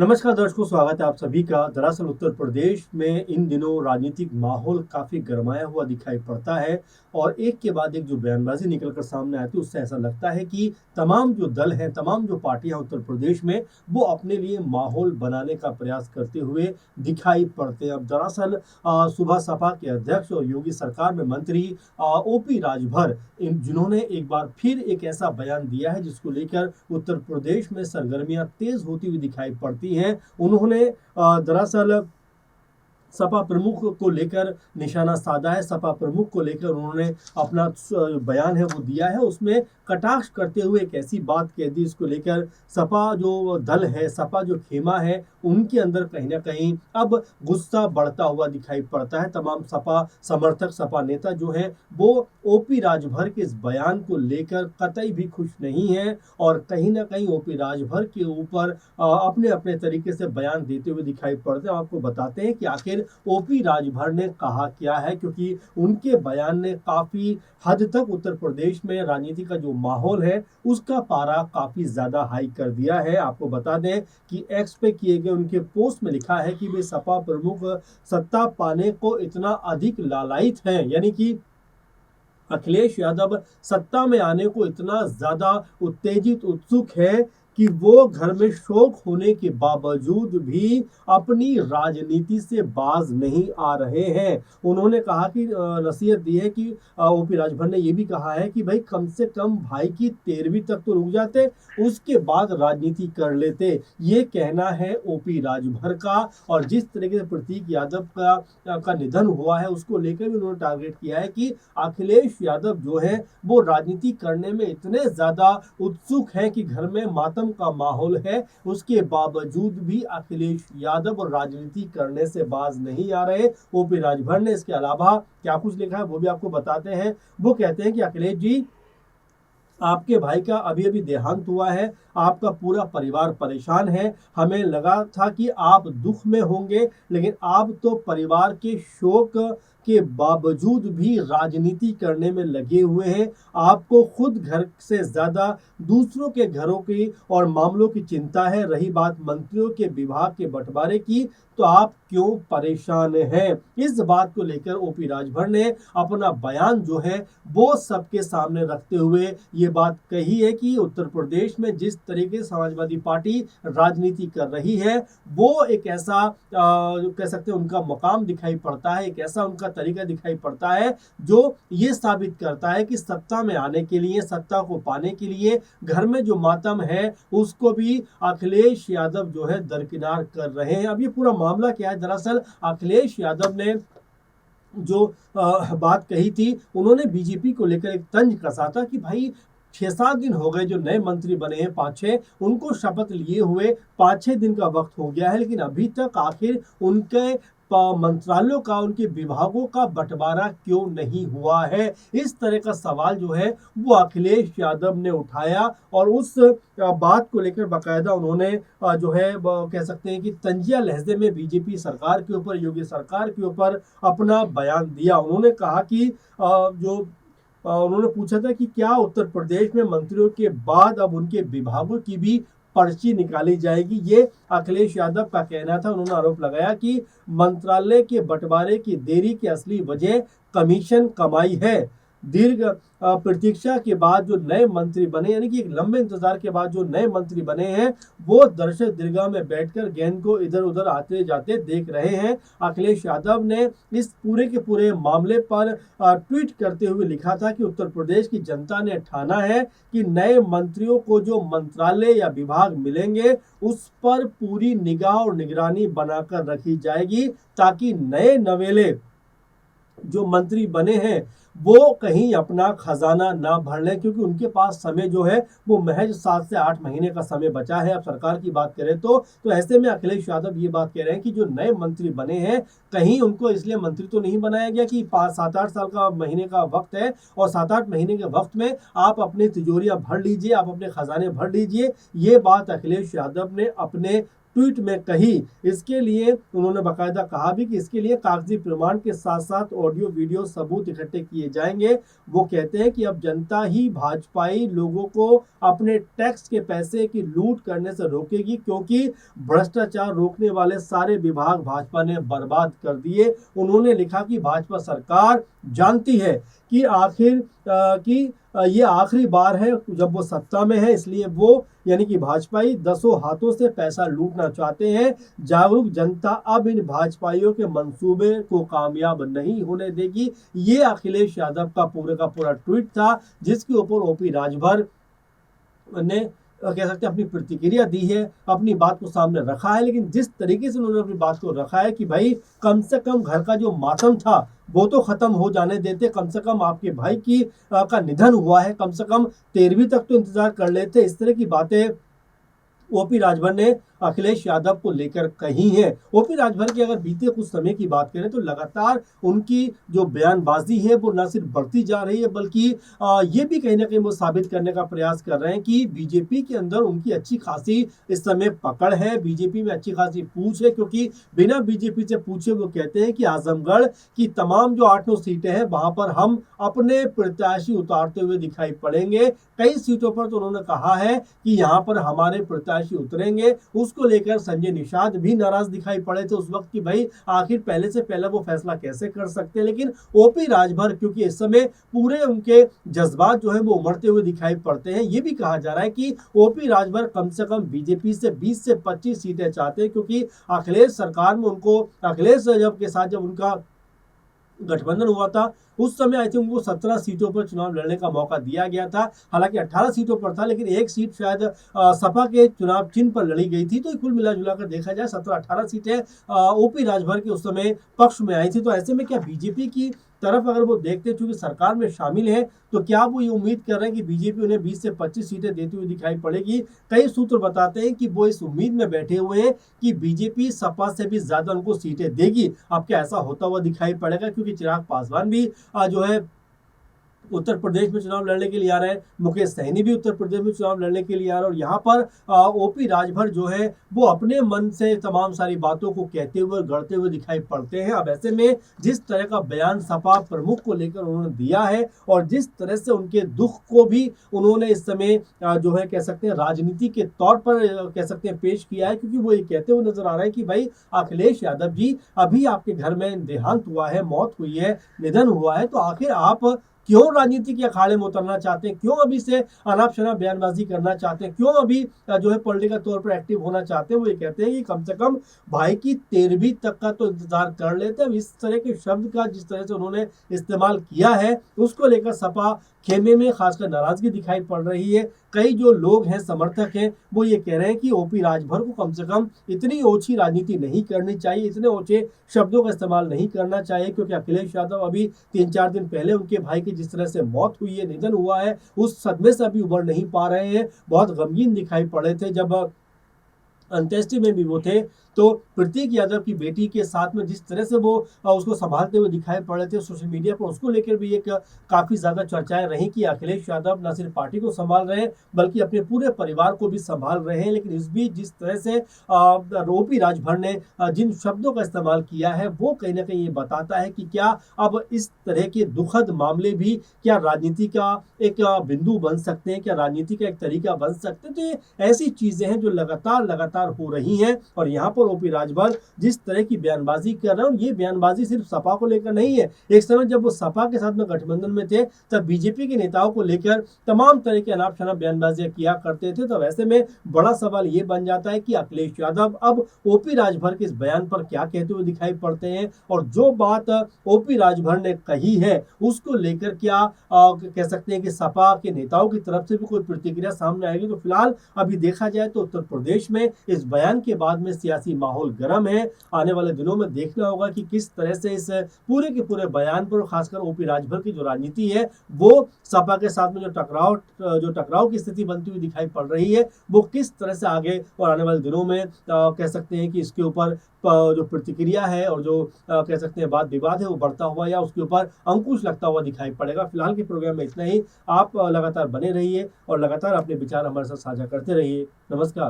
नमस्कार दर्शकों, स्वागत है आप सभी का। दरअसल उत्तर प्रदेश में इन दिनों राजनीतिक माहौल काफ़ी गरमाया हुआ दिखाई पड़ता है और एक के बाद एक जो बयानबाजी निकल कर सामने आती है उससे ऐसा लगता है कि तमाम जो दल हैं, तमाम जो पार्टियां उत्तर प्रदेश में वो अपने लिए माहौल बनाने का प्रयास करते हुए दिखाई पड़ते हैं। अब दरअसल सुबह सपा के अध्यक्ष और योगी सरकार में मंत्री ओपी राजभर जिन्होंने एक बार फिर एक ऐसा बयान दिया है जिसको लेकर उत्तर प्रदेश में सरगर्मियां तेज होती हुई दिखाई पड़ती हैं। उन्होंने दरअसल सपा प्रमुख को लेकर निशाना साधा है। सपा प्रमुख को लेकर उन्होंने अपना बयान है वो दिया है, उसमें कटाक्ष करते हुए एक ऐसी बात कह दी इसको लेकर सपा जो दल है, सपा जो खेमा है, उनके अंदर कहीं ना कहीं अब गुस्सा बढ़ता हुआ दिखाई पड़ता है। तमाम सपा समर्थक, सपा नेता जो हैं वो ओपी राजभर के इस बयान को लेकर कतई भी खुश नहीं है और कहीं ना कहीं ओपी राजभर के ऊपर अपने अपने तरीके से बयान देते हुए दिखाई पड़ते हैं। आपको बताते हैं कि आखिर ओपी राजभर ने कहा क्या है, क्योंकि उनके बयान ने काफी हद तक उत्तर प्रदेश में राजनीति का जो माहौल है उसका पारा काफी ज्यादा हाई कर दिया है। आपको बता दें कि एक्स पे किए गए उनके पोस्ट में लिखा है कि वे सपा प्रमुख सत्ता पाने को इतना अधिक लालायित हैं, यानी कि अखिलेश यादव सत्ता में आने को इतना ज्यादा उत्तेजित उत्सुक है कि वो घर में शौक होने के बावजूद भी अपनी राजनीति से बाज नहीं आ रहे हैं। उन्होंने कहा कि नसीहत दी है कि ओपी राजभर ने ये भी कहा है कि भाई कम से कम भाई की 13वीं तक तो रुक जाते, उसके बाद राजनीति कर लेते। ये कहना है ओपी राजभर का। और जिस तरीके से प्रतीक यादव का निधन हुआ है उसको लेकर भी उन्होंने टारगेट किया है कि अखिलेश यादव जो है वो राजनीति करने में इतने ज्यादा उत्सुक है कि घर में मातम का माहौल है, उसके बावजूद भी अखिलेश यादव और राजनीति करने से बाज नहीं आ रहे। ओपी राजभर ने इसके अलावा क्या कुछ लिखा है वो भी आपको बताते हैं। वो कहते हैं कि अखिलेश जी, आपके भाई का अभी अभी देहांत हुआ है, आपका पूरा परिवार परेशान है। हमें लगा था कि आप दुख में होंगे, लेकिन आप तो परिवार के शोक के बावजूद भी राजनीति करने में लगे हुए हैं। आपको खुद घर से ज्यादा दूसरों के घरों की और मामलों की चिंता है। रही बात मंत्रियों के विभाग के बंटवारे की, तो आप क्यों परेशान हैं? इस बात को लेकर ओपी राजभर ने अपना बयान जो है वो सबके सामने रखते हुए ये बात कही है कि उत्तर प्रदेश में जिस तरीके से समाजवादी पार्टी राजनीति कर रही है वो एक ऐसा कह सकते हैं उनका मकाम दिखाई पड़ता है, एक ऐसा उनका तरीका दिखाई पड़ता है जो ये साबित करता है कि सत्ता में आने के लिए, सत्ता को पाने के लिए घर में जो मातम है उसको भी अखिलेश यादव जो है दरकिनार कर रहे हैं। अब ये पूरा मामला क्या है, दरअसल अखिलेश यादव ने जो बात कही थी, उन्होंने बीजेपी को लेकर एक तंज कसा था कि भाई 6-7 दिन हो गए जो नए मंत्री बने हैं, 5-6, उनको शपथ लिए हुए 5-6 दिन का वक्त हो गया है, लेकिन अभी तक आखिर उनके मंत्रालयों का, उनके विभागों का बंटवारा क्यों नहीं हुआ है? इस तरह का सवाल जो है वो अखिलेश यादव ने उठाया और उस बात को लेकर बाकायदा उन्होंने जो है कह सकते हैं कि तंजिया लहजे में बीजेपी सरकार के ऊपर, योगी सरकार के ऊपर अपना बयान दिया। उन्होंने कहा कि उन्होंने पूछा था कि क्या उत्तर प्रदेश में मंत्रियों के बाद अब उनके विभागों की भी पर्ची निकाली जाएगी? ये अखिलेश यादव का कहना था। उन्होंने आरोप लगाया कि मंत्रालय के बंटवारे की देरी की असली वजह कमीशन कमाई है। दीर्घ प्रतीक्षा के बाद जो नए मंत्री बने, यानी कि एक लंबे इंतजार के बाद जो नए मंत्री बने हैं वो दर्शक दीर्घा में बैठकर गेंद को इधर उधर आते जाते देख रहे हैं। अखिलेश यादव ने इस पूरे के पूरे मामले पर ट्वीट करते हुए लिखा था कि उत्तर प्रदेश की जनता ने ठाना है कि नए मंत्रियों को जो मंत्रालय या विभाग मिलेंगे उस पर पूरी निगाह और निगरानी बनाकर रखी जाएगी, ताकि नए नवेले जो मंत्री बने हैं वो कहीं अपना खजाना ना भर लें, क्योंकि उनके पास समय जो है वो महज 7 से 8 महीने का समय बचा है। अब सरकार की बात करें तो ऐसे में अखिलेश यादव ये बात कह रहे हैं कि जो नए मंत्री बने हैं कहीं उनको इसलिए मंत्री तो नहीं बनाया गया कि 5-7-8 साल का महीने का वक्त है और 7-8 महीने के वक्त में आप अपनी तिजोरियां भर लीजिए, आप अपने खजाने भर लीजिए। ये बात अखिलेश यादव ने अपने ट्वीट में कही। इसके लिए उन्होंने बाकायदा कहा भी कि इसके लिए कागजी प्रमाण के साथ साथ ऑडियो वीडियो सबूत इकट्ठे किए जाएंगे। वो कहते हैं कि अब जनता ही भाजपाई लोगों को अपने टैक्स के पैसे की लूट करने से रोकेगी, क्योंकि भ्रष्टाचार रोकने वाले सारे विभाग भाजपा ने बर्बाद कर दिए। उन्होंने लिखा कि भाजपा सरकार जानती है कि ये आखिरी बार है जब वो सत्ता में है, इसलिए वो यानी कि भाजपाई दसों हाथों से पैसा लूटना चाहते हैं। जागरूक जनता अब इन भाजपाइयों के मंसूबे को कामयाब नहीं होने देगी। ये अखिलेश यादव का पूरा ट्वीट था, जिसके ऊपर ओपी राजभर ने कह सकते हैं अपनी प्रतिक्रिया दी है, अपनी बात को सामने रखा है। लेकिन जिस तरीके से उन्होंने अपनी बात को रखा है कि भाई कम से कम घर का जो मातम था वो तो खत्म हो जाने देते, कम से कम आपके भाई की का निधन हुआ है, कम से कम 13वीं तक तो इंतजार कर लेते। इस तरह की बातें ओपी राजभर ने अखिलेश यादव को लेकर कही है। ओपी राजभर की अगर बीते कुछ समय की बात करें तो लगातार उनकी जो बयानबाजी है वो न सिर्फ बढ़ती जा रही है, बल्कि ये भी कहीं ना कहीं वो साबित करने का प्रयास कर रहे हैं कि बीजेपी के अंदर उनकी अच्छी खासी इस समय पकड़ है, बीजेपी में अच्छी खासी पूछ है। क्योंकि बिना बीजेपी से पूछे वो कहते हैं कि आजमगढ़ की तमाम जो 8-9 सीटें हैं वहां पर हम अपने प्रत्याशी उतारते हुए दिखाई पड़ेंगे। कई सीटों पर तो उन्होंने कहा है कि यहाँ पर हमारे प्रत्याशी उतरेंगे। उसको लेकर संजय निषाद भी नाराज दिखाई पड़े थे उस वक्त कि भाई आखिर पहले से पहले वो फैसला कैसे कर सकते हैं। लेकिन ओपी राजभर क्योंकि इस समय पूरे उनके जज्बात जो है वो उमड़ते हुए दिखाई पड़ते हैं। ये भी कहा जा रहा है कि ओपी राजभर कम से कम बीजेपी से 20 से 25 सीटें चाहते हैं, क्योंकि अखिलेश सरकार में उनको अखिलेश यादव के साथ जब उनका गठबंधन हुआ था उस समय आई थिंक उनको 17 सीटों पर चुनाव लड़ने का मौका दिया गया था। हालांकि 18 सीटों पर था, लेकिन एक सीट शायद सपा के चुनाव चिन्ह पर लड़ी गई थी। तो कुल मिला जुला कर देखा जाए 17-18 सीटें ओपी राजभर के उस समय पक्ष में आई थी। तो ऐसे में क्या बीजेपी की तरफ अगर वो देखते चूंकि सरकार में शामिल है तो क्या वो ये उम्मीद कर रहे हैं कि बीजेपी उन्हें 20 से 25 सीटें देती हुई दिखाई पड़ेगी? कई सूत्र बताते हैं कि वो इस उम्मीद में बैठे हुए हैं कि बीजेपी सपा से भी ज्यादा उनको सीटें देगी। अब क्या ऐसा होता हुआ दिखाई पड़ेगा? क्योंकि चिराग पासवान भी जो है उत्तर प्रदेश में चुनाव लड़ने के लिए आ रहे हैं, मुकेश सहनी भी उत्तर प्रदेश में चुनाव लड़ने के लिए आ रहे हैं, और यहाँ पर ओपी राजभर जो है वो अपने मन से तमाम सारी बातों को कहते हुए गढ़ते हुए दिखाई पड़ते हैं। अब ऐसे में जिस तरह का बयान सपा प्रमुख को लेकर उन्होंने दिया है और जिस तरह से उनके दुख को भी उन्होंने इस समय जो है कह सकते हैं राजनीति के तौर पर कह सकते हैं पेश किया है, क्योंकि वो ये कहते हुए नजर आ रहा है कि भाई अखिलेश यादव जी अभी आपके घर में देहांत हुआ है, मौत हुई है, निधन हुआ है, तो आखिर आप क्यों राजनीति के अखाड़े में उतरना चाहते हैं? क्यों अभी से अनाप शनाप बयानबाजी करना चाहते हैं? क्यों अभी जो है पॉलिटिकल तौर पर एक्टिव होना चाहते हैं? वो ये कहते हैं कि कम से कम भाई की 13वीं तक का तो इंतजार कर लेते हैं। इस तरह के शब्द का जिस तरह से उन्होंने इस्तेमाल किया है उसको लेकर सपा खेमे में खासकर नाराजगी दिखाई पड़ रही है। कई जो लोग हैं, समर्थक हैं, वो ये कह रहे हैं कि ओपी राजभर को कम से कम इतनी ओछी राजनीति नहीं करनी चाहिए, इतने ओछे शब्दों का इस्तेमाल नहीं करना चाहिए, क्योंकि अखिलेश यादव अभी 3-4 दिन पहले उनके भाई की जिस तरह से मौत हुई है, निधन हुआ है, उस सदमे से अभी उबर नहीं पा रहे हैं। बहुत गमगीन दिखाई पड़े थे जब अंत्येष्टि में भी वो थे। तो प्रतीक यादव की बेटी के साथ में जिस तरह से वो उसको संभालते हुए दिखाई पड़ रहे थे सोशल मीडिया पर, उसको लेकर भी एक काफी ज्यादा चर्चाएं रही कि अखिलेश यादव न सिर्फ पार्टी को संभाल रहे हैं बल्कि अपने पूरे परिवार को भी संभाल रहे हैं। लेकिन इस बीच जिस तरह से ओपी राजभर ने जिन शब्दों का इस्तेमाल किया है वो कहीं ना कहीं ये बताता है कि क्या अब इस तरह के दुखद मामले भी क्या राजनीति का एक बिंदु बन सकते हैं, क्या राजनीति का एक तरीका बन सकते हैं? तो ये ऐसी चीजें हैं जो लगातार हो रही हैं। और यहाँ पर ओपी राजभर जिस तरह की बयानबाजी कर रहे हैं, ये बयानबाजी सिर्फ सपा को लेकर नहीं है। एक समय जब वो सपा के साथ में गठबंधन में थे तब बीजेपी के नेताओं को लेकर तमाम तरह के अनाप शनाप बयानबाजियां किया करते थे। तो ऐसे में बड़ा सवाल ये बन जाता है कि अखिलेश यादव अब ओपी राजभर के इस बयान पर क्या कहते हुए दिखाई पड़ते हैं, और जो बात ओपी राजभर ने कही है उसको लेकर क्या कह सकते हैं कि सपा के नेताओं की तरफ से भी कोई प्रतिक्रिया सामने आएगी? तो फिलहाल अभी देखा जाए तो उत्तर प्रदेश में इस बयान के बाद में सियासी माहौल गर्म है। आने वाले दिनों में देखना होगा कि किस तरह से इस पूरे के पूरे बयान पर खासकर ओपी राजभर की जो राजनीति है वो सपा के साथ में जो टकराव की स्थिति बनती हुई दिखाई पड़ रही है वो किस तरह से आगे और आने वाले दिनों में कह सकते हैं कि इसके ऊपर जो प्रतिक्रिया है और जो कह सकते हैं वाद विवाद है वो बढ़ता हुआ या उसके ऊपर अंकुश लगता हुआ दिखाई पड़ेगा। फिलहाल के प्रोग्राम में इतना ही। आप लगातार बने रहिए और लगातार अपने विचार हमारे साथ साझा करते रहिए। नमस्कार।